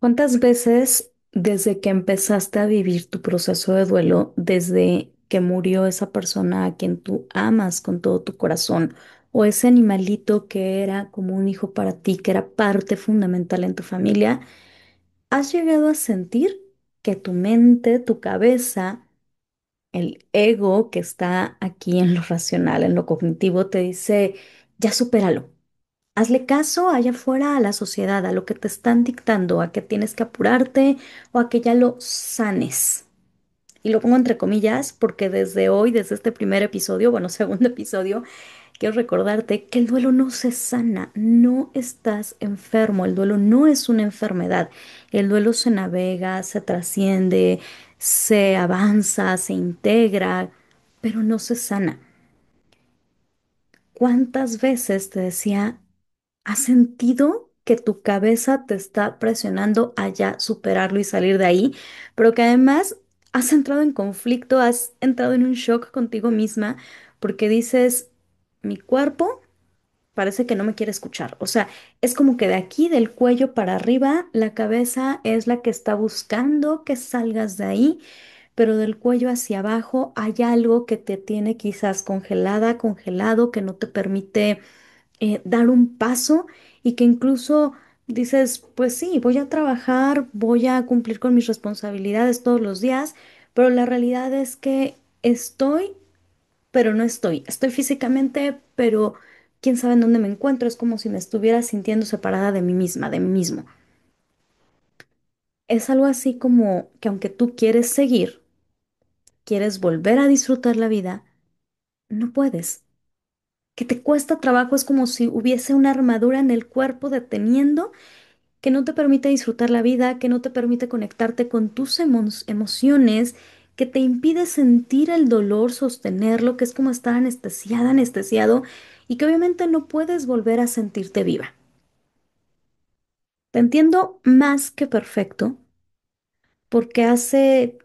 ¿Cuántas veces desde que empezaste a vivir tu proceso de duelo, desde que murió esa persona a quien tú amas con todo tu corazón, o ese animalito que era como un hijo para ti, que era parte fundamental en tu familia, has llegado a sentir que tu mente, tu cabeza, el ego que está aquí en lo racional, en lo cognitivo, te dice, ya supéralo? Hazle caso allá afuera a la sociedad, a lo que te están dictando, a que tienes que apurarte o a que ya lo sanes. Y lo pongo entre comillas porque desde hoy, desde este primer episodio, bueno, segundo episodio, quiero recordarte que el duelo no se sana, no estás enfermo, el duelo no es una enfermedad, el duelo se navega, se trasciende, se avanza, se integra, pero no se sana. ¿Cuántas veces te decía, has sentido que tu cabeza te está presionando a ya superarlo y salir de ahí, pero que además has entrado en conflicto, has entrado en un shock contigo misma porque dices, mi cuerpo parece que no me quiere escuchar? O sea, es como que de aquí, del cuello para arriba, la cabeza es la que está buscando que salgas de ahí, pero del cuello hacia abajo hay algo que te tiene quizás congelada, congelado, que no te permite dar un paso y que incluso dices, pues sí, voy a trabajar, voy a cumplir con mis responsabilidades todos los días, pero la realidad es que estoy, pero no estoy. Estoy físicamente, pero quién sabe en dónde me encuentro. Es como si me estuviera sintiendo separada de mí misma, de mí mismo. Es algo así como que aunque tú quieres seguir, quieres volver a disfrutar la vida, no puedes. Que te cuesta trabajo, es como si hubiese una armadura en el cuerpo deteniendo que no te permite disfrutar la vida, que no te permite conectarte con tus emociones, que te impide sentir el dolor, sostenerlo, que es como estar anestesiada, anestesiado, y que obviamente no puedes volver a sentirte viva. Te entiendo más que perfecto, porque hace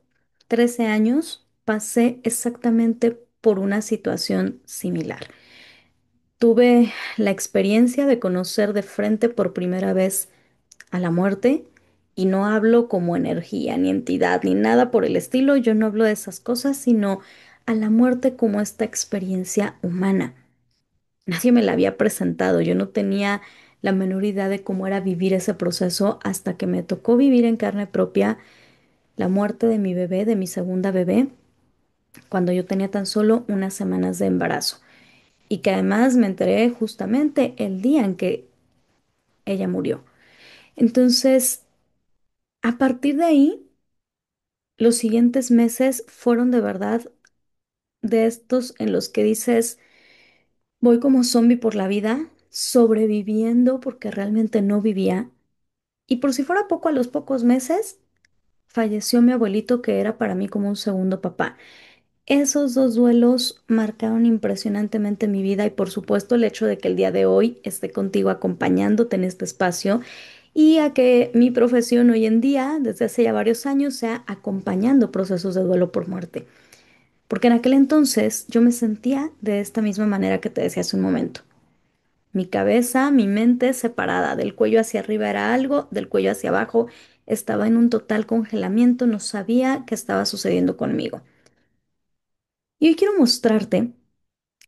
13 años pasé exactamente por una situación similar. Tuve la experiencia de conocer de frente por primera vez a la muerte, y no hablo como energía, ni entidad, ni nada por el estilo. Yo no hablo de esas cosas, sino a la muerte como esta experiencia humana. Nadie me la había presentado, yo no tenía la menor idea de cómo era vivir ese proceso hasta que me tocó vivir en carne propia la muerte de mi bebé, de mi segunda bebé, cuando yo tenía tan solo unas semanas de embarazo, y que además me enteré justamente el día en que ella murió. Entonces, a partir de ahí, los siguientes meses fueron de verdad de estos en los que dices, voy como zombie por la vida, sobreviviendo porque realmente no vivía. Y por si fuera poco, a los pocos meses falleció mi abuelito, que era para mí como un segundo papá. Esos dos duelos marcaron impresionantemente mi vida, y por supuesto el hecho de que el día de hoy esté contigo acompañándote en este espacio, y a que mi profesión hoy en día, desde hace ya varios años, sea acompañando procesos de duelo por muerte. Porque en aquel entonces yo me sentía de esta misma manera que te decía hace un momento. Mi cabeza, mi mente separada, del cuello hacia arriba era algo, del cuello hacia abajo estaba en un total congelamiento, no sabía qué estaba sucediendo conmigo. Y hoy quiero mostrarte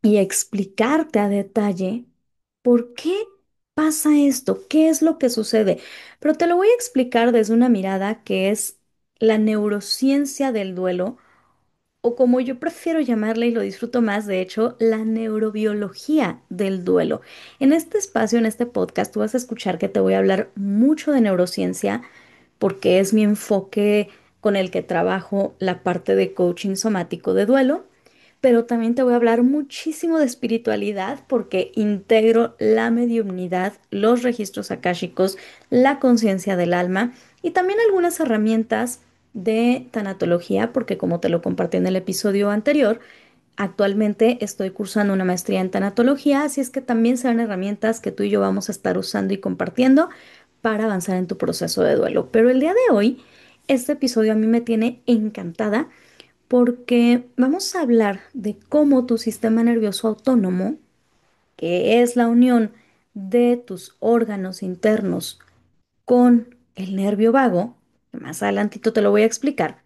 y explicarte a detalle por qué pasa esto, qué es lo que sucede. Pero te lo voy a explicar desde una mirada que es la neurociencia del duelo, o como yo prefiero llamarla y lo disfruto más, de hecho, la neurobiología del duelo. En este espacio, en este podcast, tú vas a escuchar que te voy a hablar mucho de neurociencia porque es mi enfoque con el que trabajo la parte de coaching somático de duelo, pero también te voy a hablar muchísimo de espiritualidad porque integro la mediumnidad, los registros akáshicos, la conciencia del alma y también algunas herramientas de tanatología, porque como te lo compartí en el episodio anterior, actualmente estoy cursando una maestría en tanatología, así es que también serán herramientas que tú y yo vamos a estar usando y compartiendo para avanzar en tu proceso de duelo. Pero el día de hoy, este episodio a mí me tiene encantada porque vamos a hablar de cómo tu sistema nervioso autónomo, que es la unión de tus órganos internos con el nervio vago, que más adelantito te lo voy a explicar,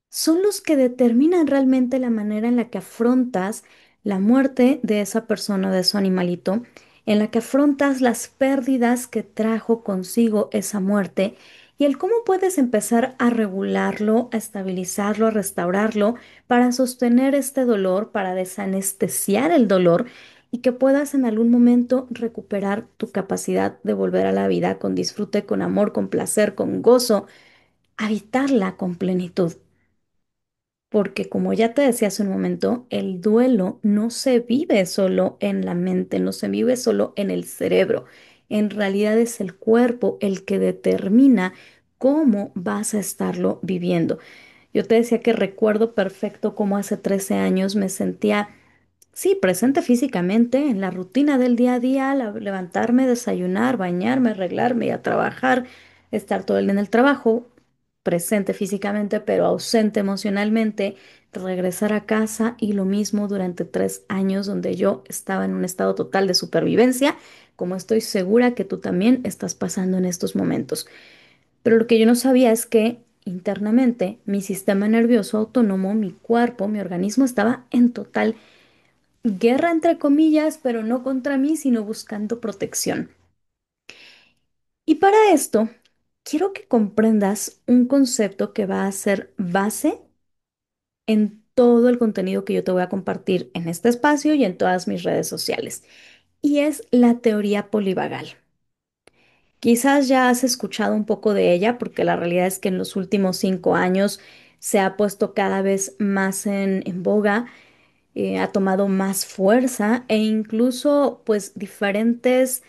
son los que determinan realmente la manera en la que afrontas la muerte de esa persona, de su animalito, en la que afrontas las pérdidas que trajo consigo esa muerte y el cómo puedes empezar a regularlo, a estabilizarlo, a restaurarlo para sostener este dolor, para desanestesiar el dolor y que puedas en algún momento recuperar tu capacidad de volver a la vida con disfrute, con amor, con placer, con gozo, habitarla con plenitud. Porque como ya te decía hace un momento, el duelo no se vive solo en la mente, no se vive solo en el cerebro. En realidad es el cuerpo el que determina cómo vas a estarlo viviendo. Yo te decía que recuerdo perfecto cómo hace 13 años me sentía, sí, presente físicamente en la rutina del día a día, levantarme, desayunar, bañarme, arreglarme y a trabajar, estar todo el día en el trabajo, presente físicamente pero ausente emocionalmente, regresar a casa y lo mismo durante 3 años donde yo estaba en un estado total de supervivencia, como estoy segura que tú también estás pasando en estos momentos. Pero lo que yo no sabía es que internamente mi sistema nervioso autónomo, mi cuerpo, mi organismo estaba en total guerra entre comillas, pero no contra mí, sino buscando protección. Y para esto, quiero que comprendas un concepto que va a ser base en todo el contenido que yo te voy a compartir en este espacio y en todas mis redes sociales. Y es la teoría polivagal. Quizás ya has escuchado un poco de ella porque la realidad es que en los últimos 5 años se ha puesto cada vez más en boga, ha tomado más fuerza e incluso pues diferentes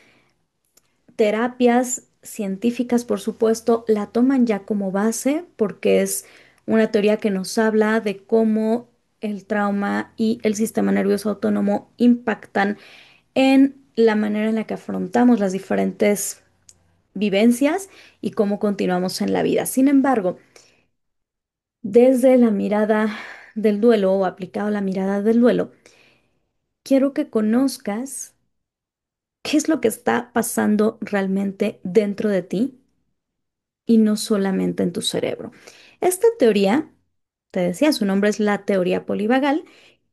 terapias científicas, por supuesto, la toman ya como base porque es una teoría que nos habla de cómo el trauma y el sistema nervioso autónomo impactan en la manera en la que afrontamos las diferentes vivencias y cómo continuamos en la vida. Sin embargo, desde la mirada del duelo o aplicado a la mirada del duelo, quiero que conozcas qué es lo que está pasando realmente dentro de ti y no solamente en tu cerebro. Esta teoría, te decía, su nombre es la teoría polivagal.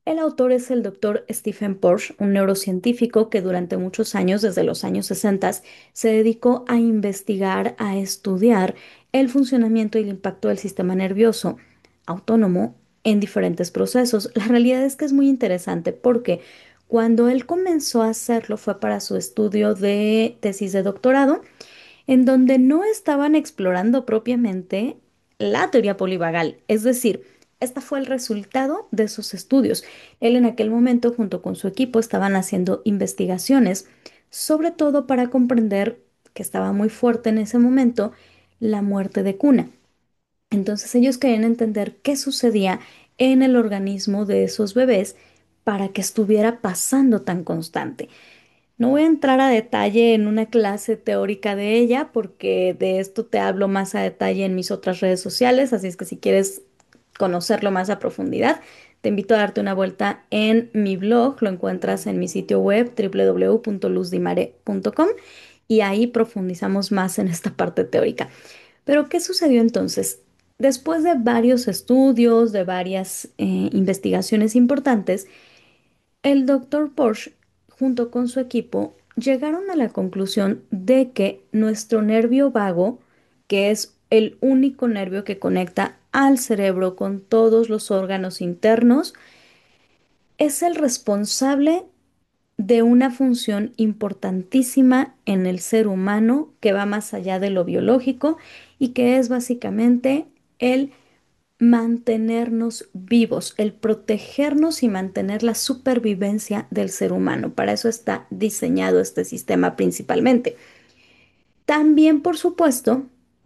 El autor es el doctor Stephen Porsche, un neurocientífico que durante muchos años, desde los años 60, se dedicó a investigar, a estudiar el funcionamiento y el impacto del sistema nervioso autónomo en diferentes procesos. La realidad es que es muy interesante porque cuando él comenzó a hacerlo fue para su estudio de tesis de doctorado en donde no estaban explorando propiamente la teoría polivagal, es decir, esta fue el resultado de sus estudios. Él en aquel momento, junto con su equipo, estaban haciendo investigaciones, sobre todo para comprender que estaba muy fuerte en ese momento la muerte de cuna. Entonces ellos querían entender qué sucedía en el organismo de esos bebés para que estuviera pasando tan constante. No voy a entrar a detalle en una clase teórica de ella porque de esto te hablo más a detalle en mis otras redes sociales, así es que si quieres conocerlo más a profundidad, te invito a darte una vuelta en mi blog, lo encuentras en mi sitio web www.luzdimare.com y ahí profundizamos más en esta parte teórica. Pero, ¿qué sucedió entonces? Después de varios estudios, de varias investigaciones importantes, el doctor Porsche, junto con su equipo, llegaron a la conclusión de que nuestro nervio vago, que es el único nervio que conecta al cerebro con todos los órganos internos, es el responsable de una función importantísima en el ser humano que va más allá de lo biológico y que es básicamente el mantenernos vivos, el protegernos y mantener la supervivencia del ser humano. Para eso está diseñado este sistema principalmente. También, por supuesto,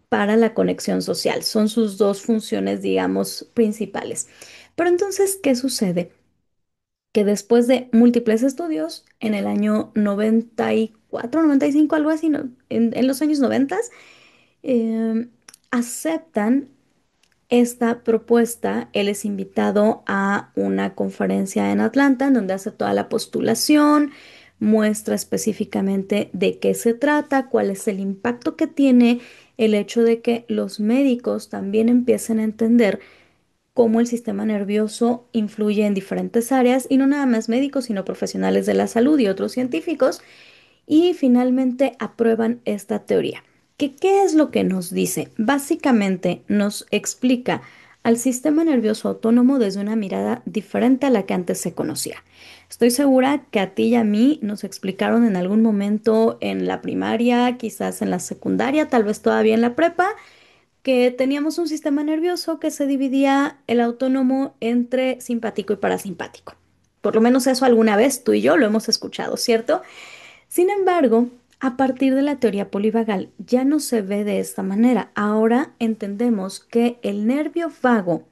para la conexión social. Son sus dos funciones, digamos, principales. Pero entonces, ¿qué sucede? Que después de múltiples estudios, en el año 94, 95, algo así, ¿no? En los años 90, eh, aceptan esta propuesta. Él es invitado a una conferencia en Atlanta en donde hace toda la postulación, muestra específicamente de qué se trata, cuál es el impacto que tiene el hecho de que los médicos también empiecen a entender cómo el sistema nervioso influye en diferentes áreas y no nada más médicos, sino profesionales de la salud y otros científicos y finalmente aprueban esta teoría. ¿Qué es lo que nos dice? Básicamente nos explica al sistema nervioso autónomo desde una mirada diferente a la que antes se conocía. Estoy segura que a ti y a mí nos explicaron en algún momento en la primaria, quizás en la secundaria, tal vez todavía en la prepa, que teníamos un sistema nervioso que se dividía el autónomo entre simpático y parasimpático. Por lo menos eso alguna vez tú y yo lo hemos escuchado, ¿cierto? Sin embargo, a partir de la teoría polivagal ya no se ve de esta manera. Ahora entendemos que el nervio vago,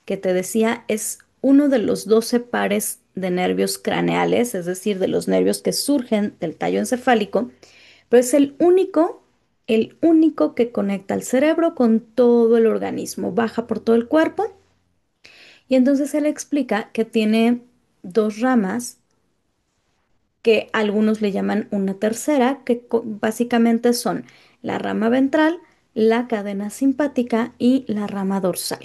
que te decía, es uno de los 12 pares de nervios craneales, es decir, de los nervios que surgen del tallo encefálico, pero es el único que conecta al cerebro con todo el organismo, baja por todo el cuerpo y entonces él explica que tiene dos ramas que algunos le llaman una tercera, que básicamente son la rama ventral, la cadena simpática y la rama dorsal.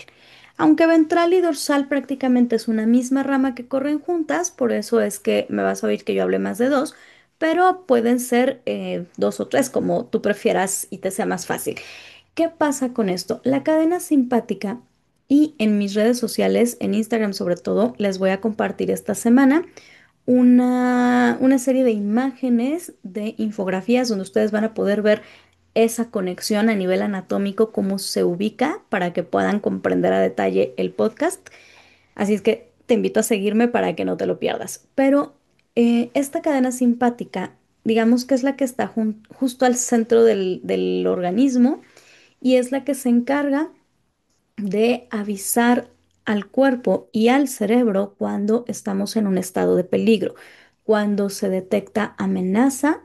Aunque ventral y dorsal prácticamente es una misma rama que corren juntas, por eso es que me vas a oír que yo hable más de dos, pero pueden ser dos o tres como tú prefieras y te sea más fácil. ¿Qué pasa con esto? La cadena simpática y en mis redes sociales, en Instagram sobre todo, les voy a compartir esta semana una serie de imágenes, de infografías donde ustedes van a poder ver esa conexión a nivel anatómico, cómo se ubica para que puedan comprender a detalle el podcast. Así es que te invito a seguirme para que no te lo pierdas. Pero esta cadena simpática, digamos que es la que está justo al centro del organismo y es la que se encarga de avisar al cuerpo y al cerebro cuando estamos en un estado de peligro, cuando se detecta amenaza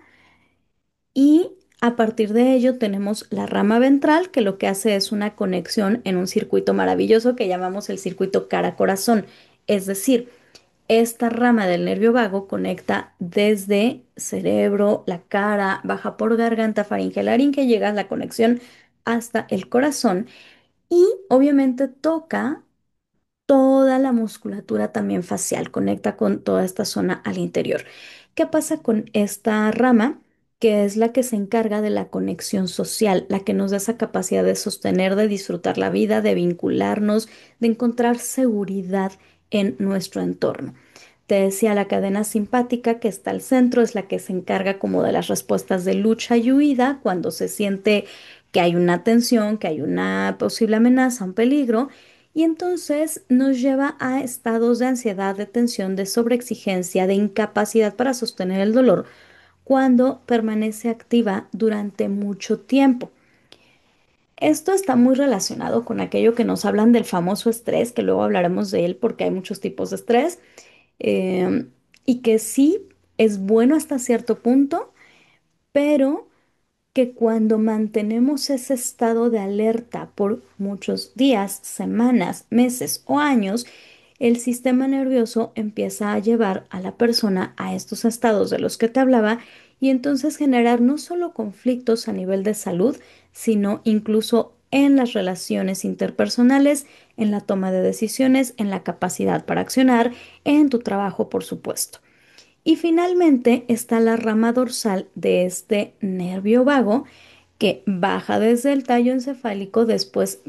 y a partir de ello tenemos la rama ventral que lo que hace es una conexión en un circuito maravilloso que llamamos el circuito cara-corazón. Es decir, esta rama del nervio vago conecta desde cerebro, la cara, baja por garganta, faringe, laringe, llega a la conexión hasta el corazón y obviamente toca toda la musculatura también facial, conecta con toda esta zona al interior. ¿Qué pasa con esta rama? Que es la que se encarga de la conexión social, la que nos da esa capacidad de sostener, de disfrutar la vida, de vincularnos, de encontrar seguridad en nuestro entorno. Te decía, la cadena simpática que está al centro es la que se encarga como de las respuestas de lucha y huida cuando se siente que hay una tensión, que hay una posible amenaza, un peligro, y entonces nos lleva a estados de ansiedad, de tensión, de sobreexigencia, de incapacidad para sostener el dolor cuando permanece activa durante mucho tiempo. Esto está muy relacionado con aquello que nos hablan del famoso estrés, que luego hablaremos de él porque hay muchos tipos de estrés, eh, y que sí es bueno hasta cierto punto, pero que cuando mantenemos ese estado de alerta por muchos días, semanas, meses o años, el sistema nervioso empieza a llevar a la persona a estos estados de los que te hablaba y entonces generar no solo conflictos a nivel de salud, sino incluso en las relaciones interpersonales, en la toma de decisiones, en la capacidad para accionar, en tu trabajo, por supuesto. Y finalmente está la rama dorsal de este nervio vago que baja desde el tallo encefálico, después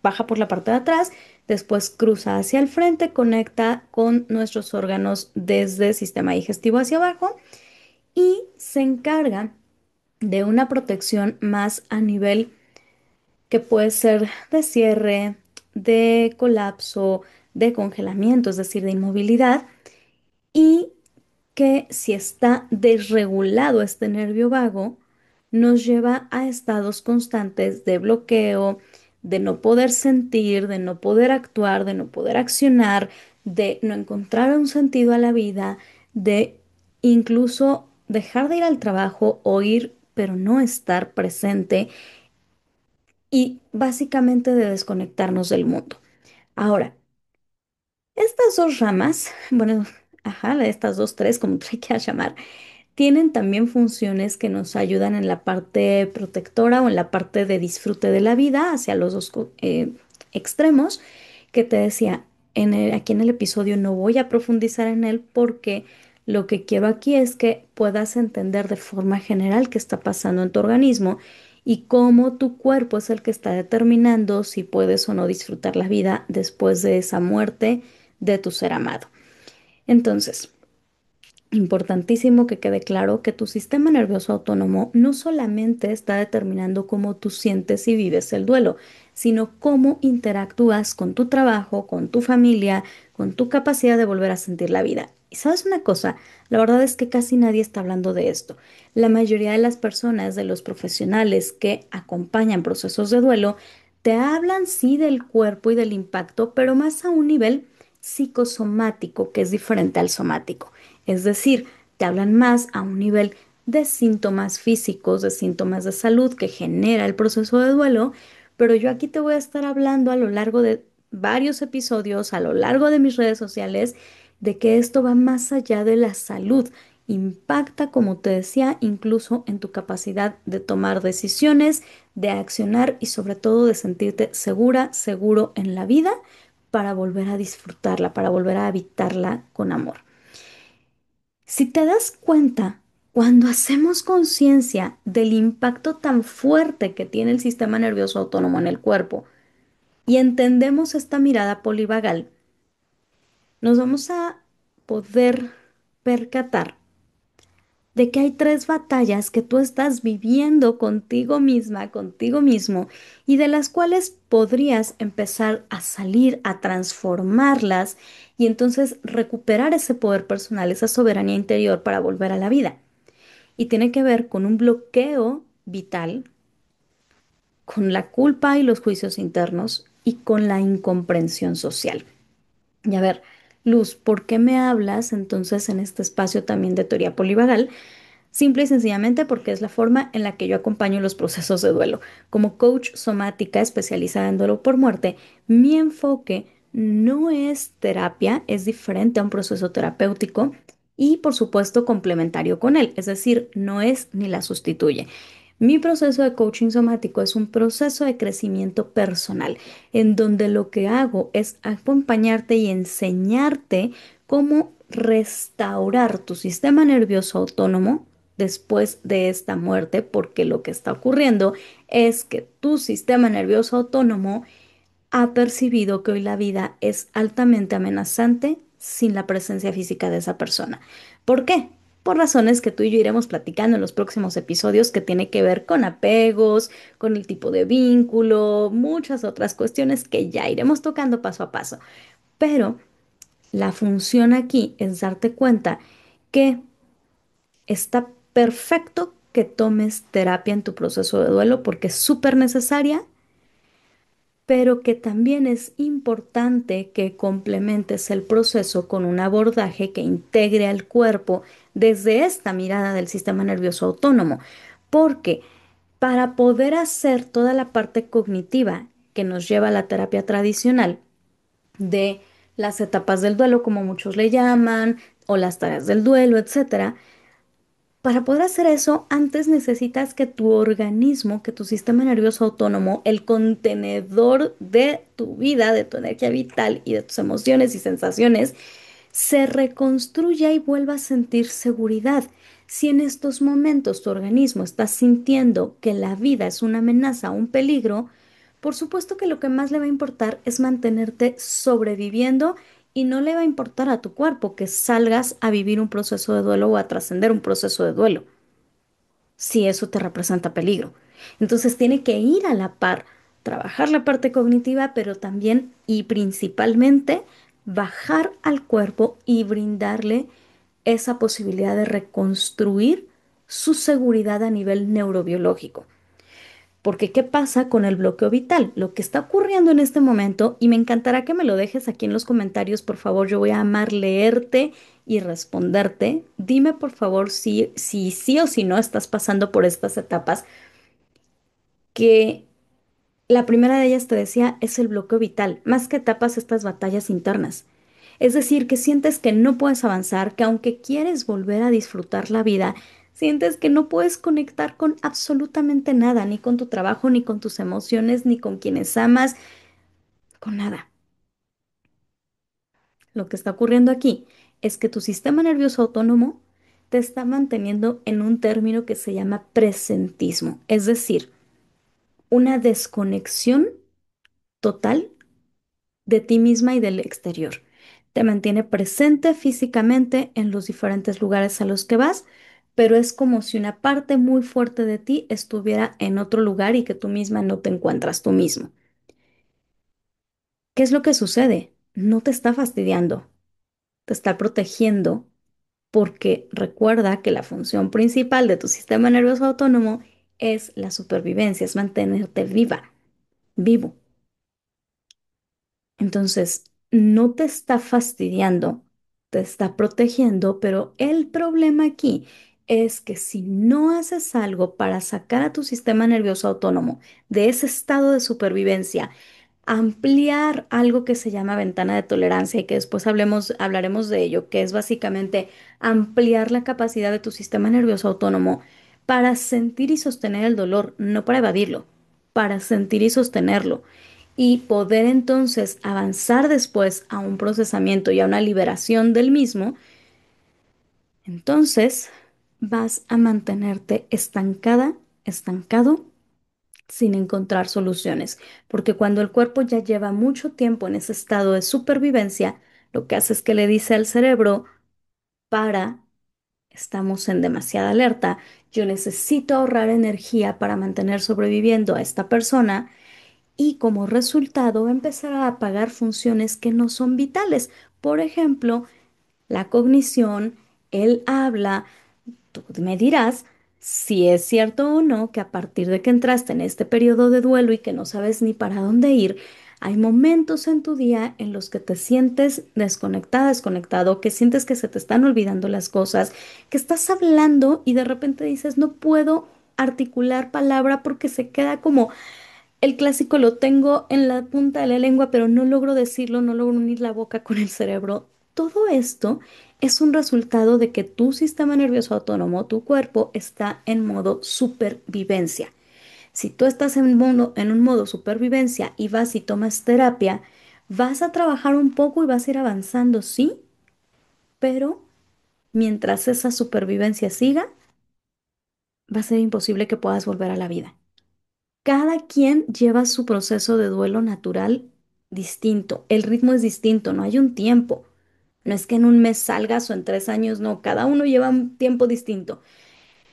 baja por la parte de atrás, después cruza hacia el frente, conecta con nuestros órganos desde el sistema digestivo hacia abajo y se encarga de una protección más a nivel que puede ser de cierre, de colapso, de congelamiento, es decir, de inmovilidad y que si está desregulado este nervio vago, nos lleva a estados constantes de bloqueo, de no poder sentir, de no poder actuar, de no poder accionar, de no encontrar un sentido a la vida, de incluso dejar de ir al trabajo o ir, pero no estar presente y básicamente de desconectarnos del mundo. Ahora, estas dos ramas, bueno, ajá, estas dos, tres, como tú le quieras llamar, Tienen también funciones que nos ayudan en la parte protectora o en la parte de disfrute de la vida hacia los dos extremos que te decía. Aquí en el episodio no voy a profundizar en él porque lo que quiero aquí es que puedas entender de forma general qué está pasando en tu organismo y cómo tu cuerpo es el que está determinando si puedes o no disfrutar la vida después de esa muerte de tu ser amado. Entonces, importantísimo que quede claro que tu sistema nervioso autónomo no solamente está determinando cómo tú sientes y vives el duelo, sino cómo interactúas con tu trabajo, con tu familia, con tu capacidad de volver a sentir la vida. Y sabes una cosa, la verdad es que casi nadie está hablando de esto. La mayoría de las personas, de los profesionales que acompañan procesos de duelo, te hablan sí del cuerpo y del impacto, pero más a un nivel psicosomático, que es diferente al somático. Es decir, te hablan más a un nivel de síntomas físicos, de síntomas de salud que genera el proceso de duelo, pero yo aquí te voy a estar hablando a lo largo de varios episodios, a lo largo de mis redes sociales, de que esto va más allá de la salud. Impacta, como te decía, incluso en tu capacidad de tomar decisiones, de accionar y sobre todo de sentirte segura, seguro en la vida para volver a disfrutarla, para volver a habitarla con amor. Si te das cuenta, cuando hacemos conciencia del impacto tan fuerte que tiene el sistema nervioso autónomo en el cuerpo y entendemos esta mirada polivagal, nos vamos a poder percatar de que hay tres batallas que tú estás viviendo contigo misma, contigo mismo, y de las cuales podrías empezar a salir, a transformarlas y entonces recuperar ese poder personal, esa soberanía interior para volver a la vida. Y tiene que ver con un bloqueo vital, con la culpa y los juicios internos y con la incomprensión social. Y a ver, Luz, ¿por qué me hablas entonces en este espacio también de teoría polivagal? Simple y sencillamente porque es la forma en la que yo acompaño los procesos de duelo. Como coach somática especializada en duelo por muerte, mi enfoque no es terapia, es diferente a un proceso terapéutico y por supuesto complementario con él, es decir, no es ni la sustituye. Mi proceso de coaching somático es un proceso de crecimiento personal, en donde lo que hago es acompañarte y enseñarte cómo restaurar tu sistema nervioso autónomo después de esta muerte, porque lo que está ocurriendo es que tu sistema nervioso autónomo ha percibido que hoy la vida es altamente amenazante sin la presencia física de esa persona. ¿Por qué? Por razones que tú y yo iremos platicando en los próximos episodios que tiene que ver con apegos, con el tipo de vínculo, muchas otras cuestiones que ya iremos tocando paso a paso. Pero la función aquí es darte cuenta que está perfecto que tomes terapia en tu proceso de duelo porque es súper necesaria, pero que también es importante que complementes el proceso con un abordaje que integre al cuerpo desde esta mirada del sistema nervioso autónomo, porque para poder hacer toda la parte cognitiva que nos lleva a la terapia tradicional de las etapas del duelo, como muchos le llaman, o las tareas del duelo, etcétera, para poder hacer eso, antes necesitas que tu organismo, que tu sistema nervioso autónomo, el contenedor de tu vida, de tu energía vital y de tus emociones y sensaciones, se reconstruya y vuelva a sentir seguridad. Si en estos momentos tu organismo está sintiendo que la vida es una amenaza, un peligro, por supuesto que lo que más le va a importar es mantenerte sobreviviendo y no le va a importar a tu cuerpo que salgas a vivir un proceso de duelo o a trascender un proceso de duelo, si eso te representa peligro. Entonces tiene que ir a la par, trabajar la parte cognitiva, pero también y principalmente bajar al cuerpo y brindarle esa posibilidad de reconstruir su seguridad a nivel neurobiológico. Porque ¿qué pasa con el bloqueo vital? Lo que está ocurriendo en este momento, y me encantará que me lo dejes aquí en los comentarios, por favor, yo voy a amar leerte y responderte. Dime, por favor, si sí o si no estás pasando por estas etapas, que la primera de ellas te decía es el bloqueo vital, más que etapas, estas batallas internas. Es decir, que sientes que no puedes avanzar, que aunque quieres volver a disfrutar la vida, sientes que no puedes conectar con absolutamente nada, ni con tu trabajo, ni con tus emociones, ni con quienes amas, con nada. Lo que está ocurriendo aquí es que tu sistema nervioso autónomo te está manteniendo en un término que se llama presentismo, es decir, una desconexión total de ti misma y del exterior. Te mantiene presente físicamente en los diferentes lugares a los que vas, pero es como si una parte muy fuerte de ti estuviera en otro lugar y que tú misma no te encuentras tú mismo. ¿Qué es lo que sucede? No te está fastidiando, te está protegiendo porque recuerda que la función principal de tu sistema nervioso autónomo es la supervivencia, es mantenerte viva, vivo. Entonces, no te está fastidiando, te está protegiendo, pero el problema aquí es que si no haces algo para sacar a tu sistema nervioso autónomo de ese estado de supervivencia, ampliar algo que se llama ventana de tolerancia y que después hablaremos de ello, que es básicamente ampliar la capacidad de tu sistema nervioso autónomo para sentir y sostener el dolor, no para evadirlo, para sentir y sostenerlo y poder entonces avanzar después a un procesamiento y a una liberación del mismo, entonces vas a mantenerte estancada, estancado sin encontrar soluciones, porque cuando el cuerpo ya lleva mucho tiempo en ese estado de supervivencia, lo que hace es que le dice al cerebro, para, estamos en demasiada alerta, yo necesito ahorrar energía para mantener sobreviviendo a esta persona y como resultado empezar a apagar funciones que no son vitales. Por ejemplo, la cognición, el habla. Tú me dirás si es cierto o no que a partir de que entraste en este periodo de duelo y que no sabes ni para dónde ir, hay momentos en tu día en los que te sientes desconectada, desconectado, que sientes que se te están olvidando las cosas, que estás hablando y de repente dices, no puedo articular palabra porque se queda como el clásico lo tengo en la punta de la lengua, pero no logro decirlo, no logro unir la boca con el cerebro. Todo esto es un resultado de que tu sistema nervioso autónomo, tu cuerpo, está en modo supervivencia. Si tú estás en un modo supervivencia y vas y tomas terapia, vas a trabajar un poco y vas a ir avanzando, sí, pero mientras esa supervivencia siga, va a ser imposible que puedas volver a la vida. Cada quien lleva su proceso de duelo natural distinto. El ritmo es distinto, no hay un tiempo. No es que en un mes salgas o en 3 años, no. Cada uno lleva un tiempo distinto.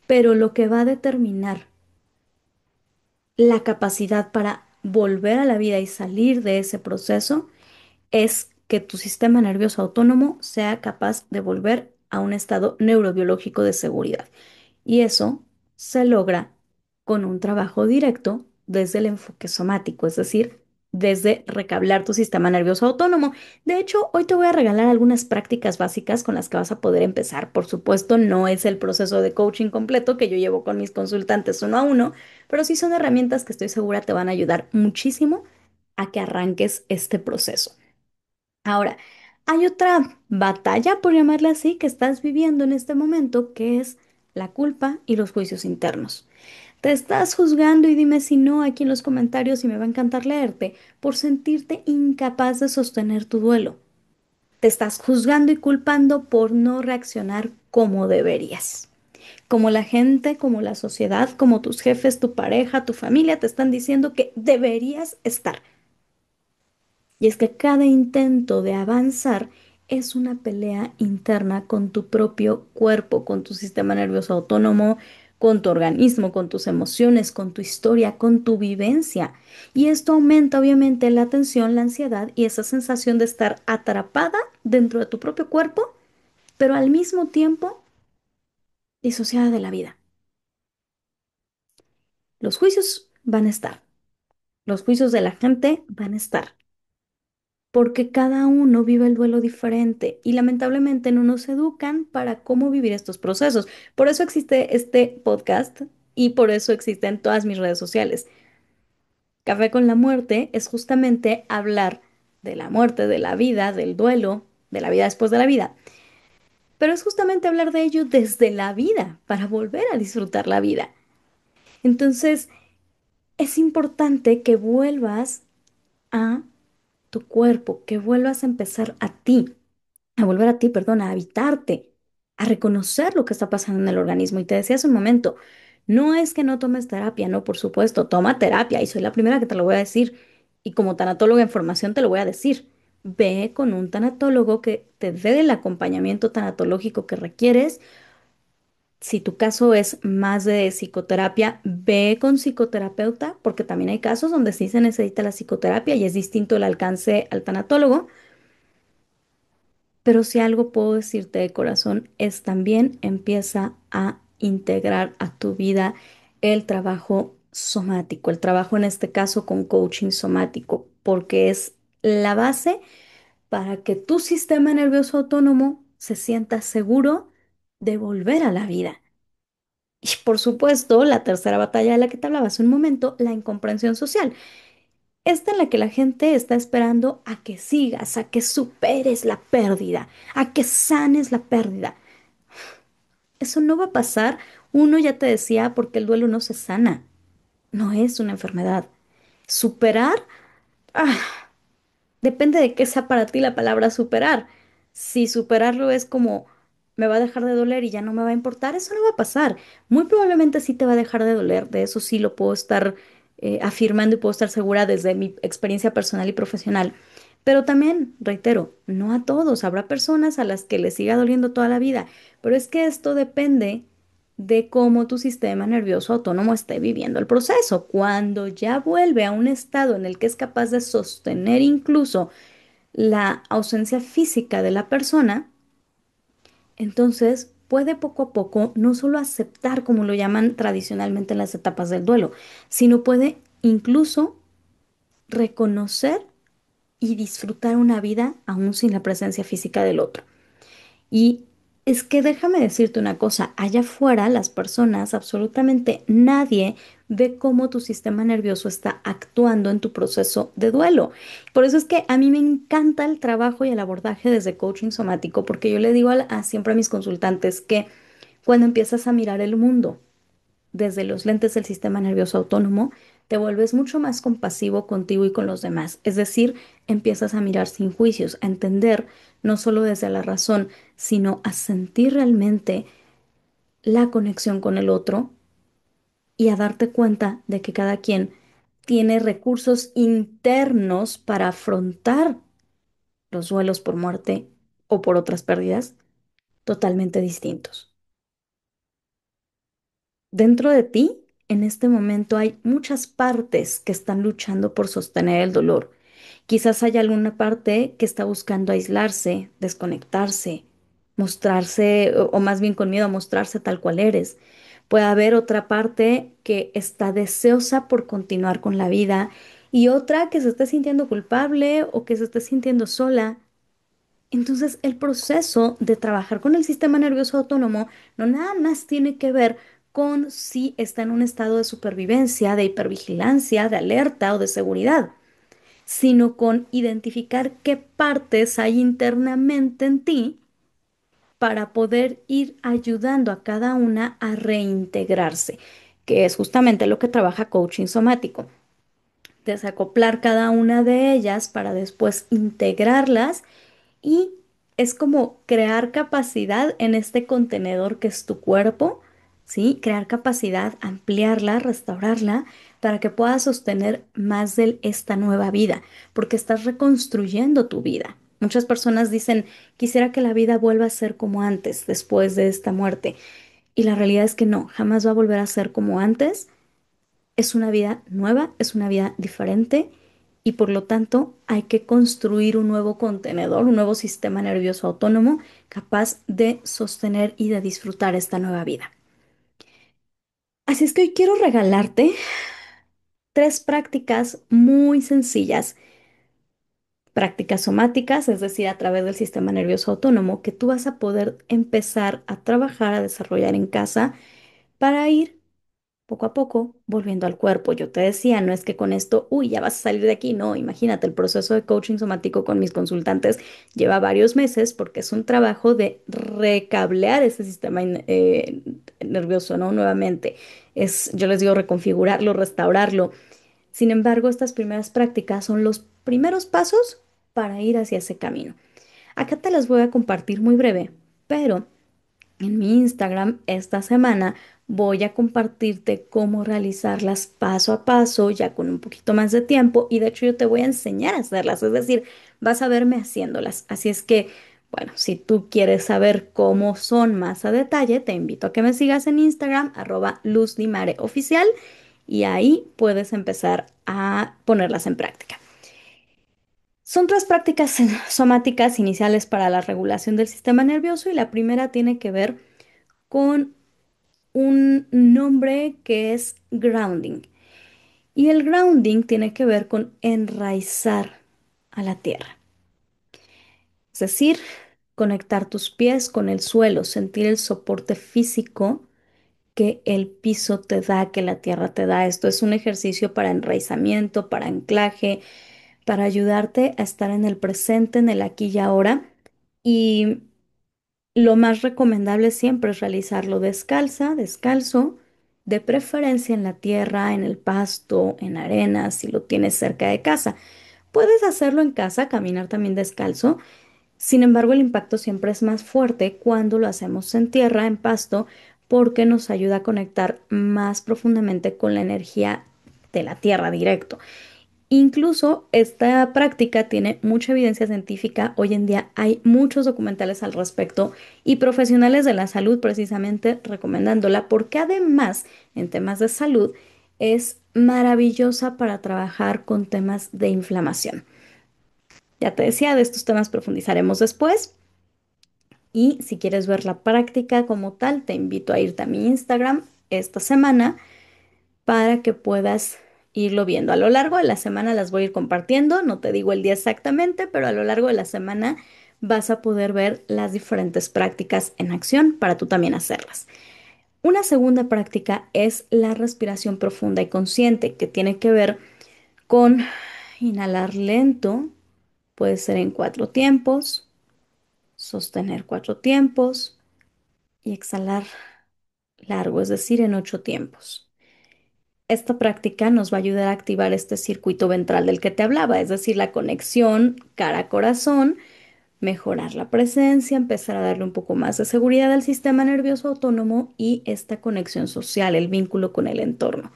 Pero lo que va a determinar la capacidad para volver a la vida y salir de ese proceso es que tu sistema nervioso autónomo sea capaz de volver a un estado neurobiológico de seguridad. Y eso se logra con un trabajo directo desde el enfoque somático, es decir, desde recablar tu sistema nervioso autónomo. De hecho, hoy te voy a regalar algunas prácticas básicas con las que vas a poder empezar. Por supuesto, no es el proceso de coaching completo que yo llevo con mis consultantes uno a uno, pero sí son herramientas que estoy segura te van a ayudar muchísimo a que arranques este proceso. Ahora, hay otra batalla, por llamarla así, que estás viviendo en este momento, que es la culpa y los juicios internos. Te estás juzgando y dime si no aquí en los comentarios y me va a encantar leerte por sentirte incapaz de sostener tu duelo. Te estás juzgando y culpando por no reaccionar como deberías. Como la gente, como la sociedad, como tus jefes, tu pareja, tu familia te están diciendo que deberías estar. Y es que cada intento de avanzar es una pelea interna con tu propio cuerpo, con tu sistema nervioso autónomo, con tu organismo, con tus emociones, con tu historia, con tu vivencia. Y esto aumenta obviamente la tensión, la ansiedad y esa sensación de estar atrapada dentro de tu propio cuerpo, pero al mismo tiempo disociada de la vida. Los juicios van a estar, los juicios de la gente van a estar. Porque cada uno vive el duelo diferente y lamentablemente no nos educan para cómo vivir estos procesos. Por eso existe este podcast y por eso existen todas mis redes sociales. Café con la muerte es justamente hablar de la muerte, de la vida, del duelo, de la vida después de la vida, pero es justamente hablar de ello desde la vida, para volver a disfrutar la vida. Entonces, es importante que vuelvas a tu cuerpo, que vuelvas a empezar a volver a ti, perdón, a habitarte, a reconocer lo que está pasando en el organismo. Y te decía hace un momento, no es que no tomes terapia, no, por supuesto, toma terapia y soy la primera que te lo voy a decir. Y como tanatóloga en formación te lo voy a decir. Ve con un tanatólogo que te dé el acompañamiento tanatológico que requieres. Si tu caso es más de psicoterapia, ve con psicoterapeuta, porque también hay casos donde sí se necesita la psicoterapia y es distinto el alcance al tanatólogo. Pero si algo puedo decirte de corazón es también empieza a integrar a tu vida el trabajo somático, el trabajo en este caso con coaching somático, porque es la base para que tu sistema nervioso autónomo se sienta seguro de volver a la vida. Y por supuesto, la tercera batalla de la que te hablaba hace un momento, la incomprensión social. Esta en la que la gente está esperando a que sigas, a que superes la pérdida, a que sanes la pérdida. Eso no va a pasar. Uno ya te decía, porque el duelo no se sana, no es una enfermedad. Superar, ah, depende de qué sea para ti la palabra superar. Si superarlo es como me va a dejar de doler y ya no me va a importar, eso no va a pasar. Muy probablemente sí te va a dejar de doler, de eso sí lo puedo estar afirmando y puedo estar segura desde mi experiencia personal y profesional. Pero también, reitero, no a todos, habrá personas a las que les siga doliendo toda la vida, pero es que esto depende de cómo tu sistema nervioso autónomo esté viviendo el proceso. Cuando ya vuelve a un estado en el que es capaz de sostener incluso la ausencia física de la persona, entonces puede poco a poco no solo aceptar, como lo llaman tradicionalmente en las etapas del duelo, sino puede incluso reconocer y disfrutar una vida aún sin la presencia física del otro. Y es que déjame decirte una cosa, allá afuera las personas, absolutamente nadie ve cómo tu sistema nervioso está actuando en tu proceso de duelo. Por eso es que a mí me encanta el trabajo y el abordaje desde coaching somático, porque yo le digo siempre a mis consultantes que cuando empiezas a mirar el mundo desde los lentes del sistema nervioso autónomo, te vuelves mucho más compasivo contigo y con los demás. Es decir, empiezas a mirar sin juicios, a entender no solo desde la razón, sino a sentir realmente la conexión con el otro y a darte cuenta de que cada quien tiene recursos internos para afrontar los duelos por muerte o por otras pérdidas totalmente distintos. Dentro de ti, en este momento hay muchas partes que están luchando por sostener el dolor. Quizás haya alguna parte que está buscando aislarse, desconectarse, mostrarse, o más bien con miedo a mostrarse tal cual eres. Puede haber otra parte que está deseosa por continuar con la vida y otra que se esté sintiendo culpable o que se esté sintiendo sola. Entonces, el proceso de trabajar con el sistema nervioso autónomo no nada más tiene que ver con si está en un estado de supervivencia, de hipervigilancia, de alerta o de seguridad, sino con identificar qué partes hay internamente en ti para poder ir ayudando a cada una a reintegrarse, que es justamente lo que trabaja coaching somático. Desacoplar cada una de ellas para después integrarlas y es como crear capacidad en este contenedor que es tu cuerpo, ¿sí? Crear capacidad, ampliarla, restaurarla para que puedas sostener más de esta nueva vida, porque estás reconstruyendo tu vida. Muchas personas dicen, quisiera que la vida vuelva a ser como antes, después de esta muerte. Y la realidad es que no, jamás va a volver a ser como antes. Es una vida nueva, es una vida diferente y por lo tanto hay que construir un nuevo contenedor, un nuevo sistema nervioso autónomo capaz de sostener y de disfrutar esta nueva vida. Así es que hoy quiero regalarte tres prácticas muy sencillas, prácticas somáticas, es decir, a través del sistema nervioso autónomo, que tú vas a poder empezar a trabajar, a desarrollar en casa para ir poco a poco, volviendo al cuerpo. Yo te decía, no es que con esto, uy, ya vas a salir de aquí. No, imagínate, el proceso de coaching somático con mis consultantes lleva varios meses porque es un trabajo de recablear ese sistema nervioso, ¿no? Nuevamente, yo les digo, reconfigurarlo, restaurarlo. Sin embargo, estas primeras prácticas son los primeros pasos para ir hacia ese camino. Acá te las voy a compartir muy breve, pero en mi Instagram esta semana voy a compartirte cómo realizarlas paso a paso, ya con un poquito más de tiempo, y de hecho yo te voy a enseñar a hacerlas, es decir, vas a verme haciéndolas. Así es que, bueno, si tú quieres saber cómo son más a detalle, te invito a que me sigas en Instagram, @luzdimareoficial, y ahí puedes empezar a ponerlas en práctica. Son tres prácticas somáticas iniciales para la regulación del sistema nervioso y la primera tiene que ver con un nombre que es grounding. Y el grounding tiene que ver con enraizar a la tierra. Es decir, conectar tus pies con el suelo, sentir el soporte físico que el piso te da, que la tierra te da. Esto es un ejercicio para enraizamiento, para anclaje, para ayudarte a estar en el presente, en el aquí y ahora. Y lo más recomendable siempre es realizarlo descalza, descalzo, de preferencia en la tierra, en el pasto, en arena, si lo tienes cerca de casa. Puedes hacerlo en casa, caminar también descalzo. Sin embargo, el impacto siempre es más fuerte cuando lo hacemos en tierra, en pasto, porque nos ayuda a conectar más profundamente con la energía de la tierra directo. Incluso esta práctica tiene mucha evidencia científica. Hoy en día hay muchos documentales al respecto y profesionales de la salud precisamente recomendándola porque además en temas de salud es maravillosa para trabajar con temas de inflamación. Ya te decía, de estos temas profundizaremos después y si quieres ver la práctica como tal, te invito a irte a mi Instagram esta semana para que puedas irlo viendo. A lo largo de la semana las voy a ir compartiendo, no te digo el día exactamente, pero a lo largo de la semana vas a poder ver las diferentes prácticas en acción para tú también hacerlas. Una segunda práctica es la respiración profunda y consciente, que tiene que ver con inhalar lento, puede ser en 4 tiempos, sostener 4 tiempos y exhalar largo, es decir, en 8 tiempos. Esta práctica nos va a ayudar a activar este circuito ventral del que te hablaba, es decir, la conexión cara a corazón, mejorar la presencia, empezar a darle un poco más de seguridad al sistema nervioso autónomo y esta conexión social, el vínculo con el entorno.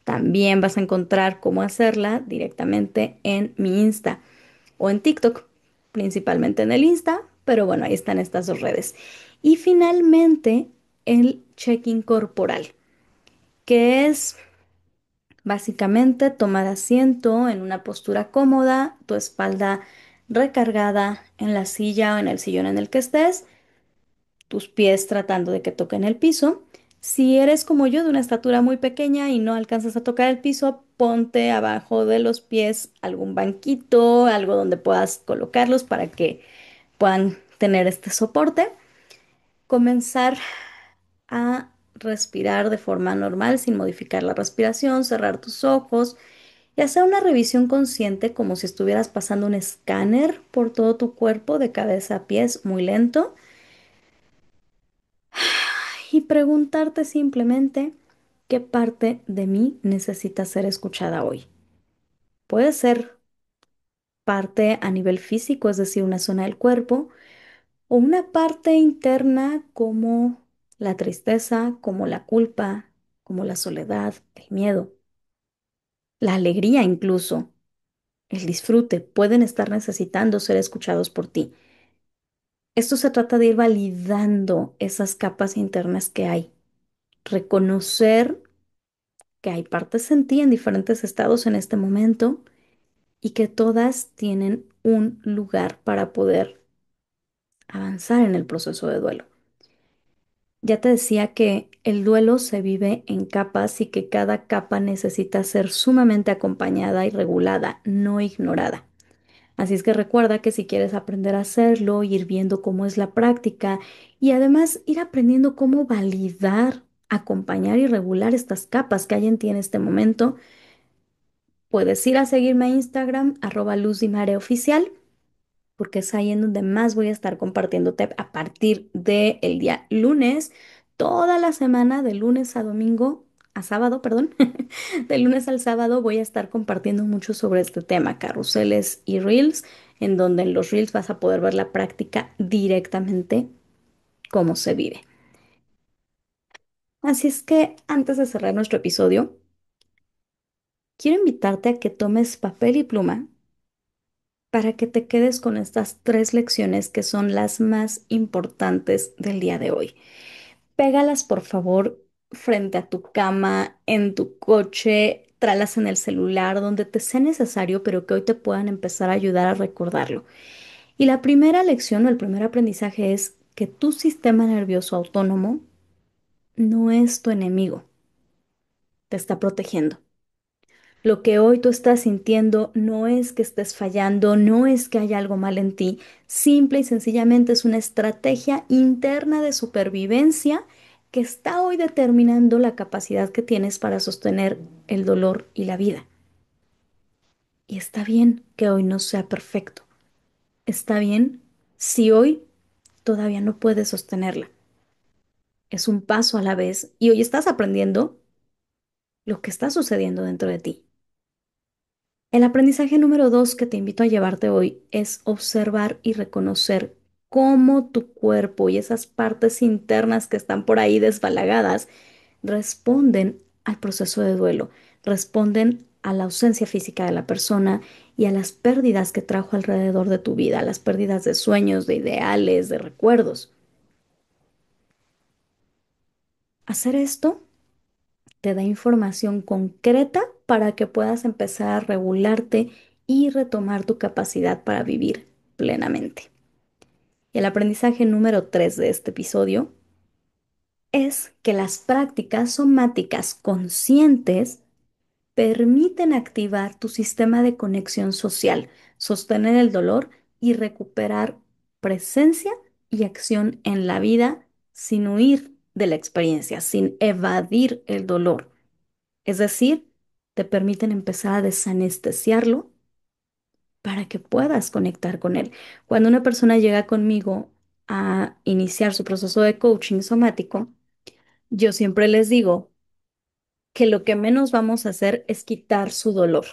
También vas a encontrar cómo hacerla directamente en mi Insta o en TikTok, principalmente en el Insta, pero bueno, ahí están estas dos redes. Y finalmente, el check-in corporal, que es básicamente, tomar asiento en una postura cómoda, tu espalda recargada en la silla o en el sillón en el que estés, tus pies tratando de que toquen el piso. Si eres como yo de una estatura muy pequeña y no alcanzas a tocar el piso, ponte abajo de los pies algún banquito, algo donde puedas colocarlos para que puedan tener este soporte. Comenzar a respirar de forma normal sin modificar la respiración, cerrar tus ojos y hacer una revisión consciente como si estuvieras pasando un escáner por todo tu cuerpo de cabeza a pies muy lento y preguntarte simplemente qué parte de mí necesita ser escuchada hoy. Puede ser parte a nivel físico, es decir, una zona del cuerpo, o una parte interna como la tristeza, como la culpa, como la soledad, el miedo, la alegría incluso, el disfrute, pueden estar necesitando ser escuchados por ti. Esto se trata de ir validando esas capas internas que hay, reconocer que hay partes en ti en diferentes estados en este momento y que todas tienen un lugar para poder avanzar en el proceso de duelo. Ya te decía que el duelo se vive en capas y que cada capa necesita ser sumamente acompañada y regulada, no ignorada. Así es que recuerda que si quieres aprender a hacerlo, ir viendo cómo es la práctica y además ir aprendiendo cómo validar acompañar y regular estas capas que hay en ti en este momento, puedes ir a seguirme a Instagram, @luzdimareoficial, porque es ahí en donde más voy a estar compartiéndote a partir del día lunes, toda la semana, de lunes a domingo, a sábado, perdón, de lunes al sábado voy a estar compartiendo mucho sobre este tema, carruseles y reels, en donde en los reels vas a poder ver la práctica directamente cómo se vive. Así es que antes de cerrar nuestro episodio, quiero invitarte a que tomes papel y pluma para que te quedes con estas tres lecciones que son las más importantes del día de hoy. Pégalas, por favor, frente a tu cama, en tu coche, tráelas en el celular, donde te sea necesario, pero que hoy te puedan empezar a ayudar a recordarlo. Y la primera lección o el primer aprendizaje es que tu sistema nervioso autónomo no es tu enemigo, te está protegiendo. Lo que hoy tú estás sintiendo no es que estés fallando, no es que haya algo mal en ti, simple y sencillamente es una estrategia interna de supervivencia que está hoy determinando la capacidad que tienes para sostener el dolor y la vida. Y está bien que hoy no sea perfecto. Está bien si hoy todavía no puedes sostenerla. Es un paso a la vez y hoy estás aprendiendo lo que está sucediendo dentro de ti. El aprendizaje número 2 que te invito a llevarte hoy es observar y reconocer cómo tu cuerpo y esas partes internas que están por ahí desbalagadas responden al proceso de duelo, responden a la ausencia física de la persona y a las pérdidas que trajo alrededor de tu vida, las pérdidas de sueños, de ideales, de recuerdos. Hacer esto te da información concreta para que puedas empezar a regularte y retomar tu capacidad para vivir plenamente. Y el aprendizaje número 3 de este episodio es que las prácticas somáticas conscientes permiten activar tu sistema de conexión social, sostener el dolor y recuperar presencia y acción en la vida sin huir de la experiencia, sin evadir el dolor. Es decir, te permiten empezar a desanestesiarlo para que puedas conectar con él. Cuando una persona llega conmigo a iniciar su proceso de coaching somático, yo siempre les digo que lo que menos vamos a hacer es quitar su dolor,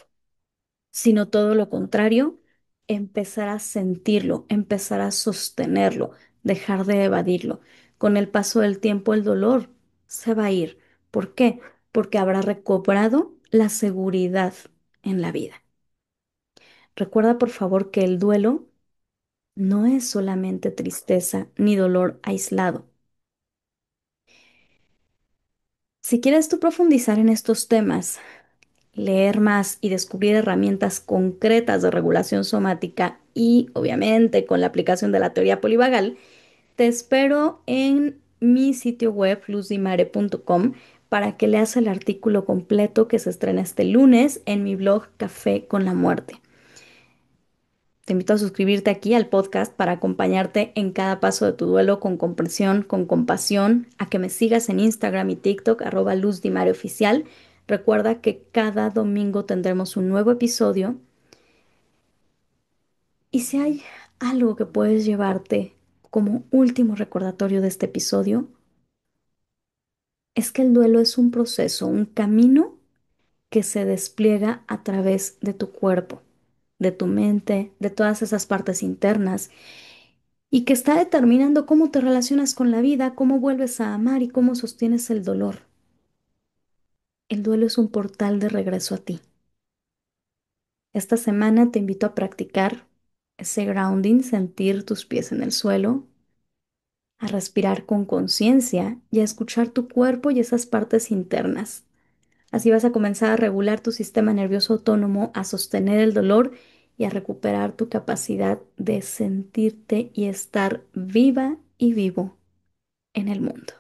sino todo lo contrario, empezar a sentirlo, empezar a sostenerlo, dejar de evadirlo. Con el paso del tiempo, el dolor se va a ir. ¿Por qué? Porque habrá recobrado la seguridad en la vida. Recuerda, por favor, que el duelo no es solamente tristeza ni dolor aislado. Si quieres tú profundizar en estos temas, leer más y descubrir herramientas concretas de regulación somática y, obviamente, con la aplicación de la teoría polivagal, te espero en mi sitio web luzdimare.com para que leas el artículo completo que se estrena este lunes en mi blog Café con la Muerte. Te invito a suscribirte aquí al podcast para acompañarte en cada paso de tu duelo con comprensión, con compasión, a que me sigas en Instagram y TikTok, @luzdimareoficial. Recuerda que cada domingo tendremos un nuevo episodio y si hay algo que puedes llevarte como último recordatorio de este episodio, es que el duelo es un proceso, un camino que se despliega a través de tu cuerpo, de tu mente, de todas esas partes internas y que está determinando cómo te relacionas con la vida, cómo vuelves a amar y cómo sostienes el dolor. El duelo es un portal de regreso a ti. Esta semana te invito a practicar ese grounding, sentir tus pies en el suelo, a respirar con conciencia y a escuchar tu cuerpo y esas partes internas. Así vas a comenzar a regular tu sistema nervioso autónomo, a sostener el dolor y a recuperar tu capacidad de sentirte y estar viva y vivo en el mundo.